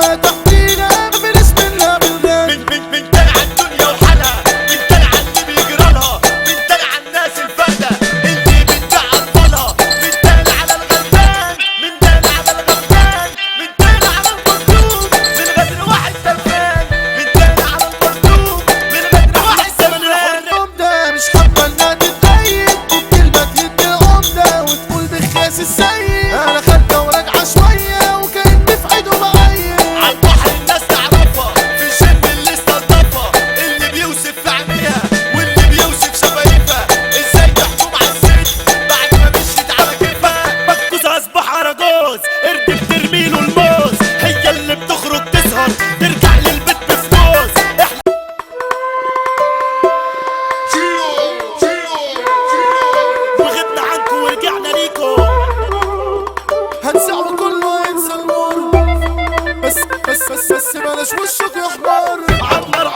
كلها تحتينا مفيش منها بالغالي. من تاني على الدنيا وحالها، من تاني على اللي بيجرالها، من تاني على الناس الفاهدة اللي بتبيع أطفالها، من تاني على الغلبان، من تاني على الغلبان، من تاني على المظلوم من غدر واحد تفان، من تاني على المظلوم من غدر واحد تفان. ده مش حابة انها تتضايق وبكلمة تهد العمدة وتقول بخياس السيد. انا خدتها وراجعة شوية وكأني في عيد وبعيد. عالبحر الناس تعرفها، في الجيم اللي استلطفها، اللي بيوصف في عينيها واللي بيوصف شفايفها. ازاي تحكم على الست بعد ما مشيت على كيفها؟ مكوس اصبح اراجوز، قرد بترميله الموز، هي اللي بتخرج تسهر ترجع للبيت بفلوس. وغبنا عنكم ورجعنا ليكم. هنسعوا كله ينسى المر، بس بلاش وشك يا حمار. عمر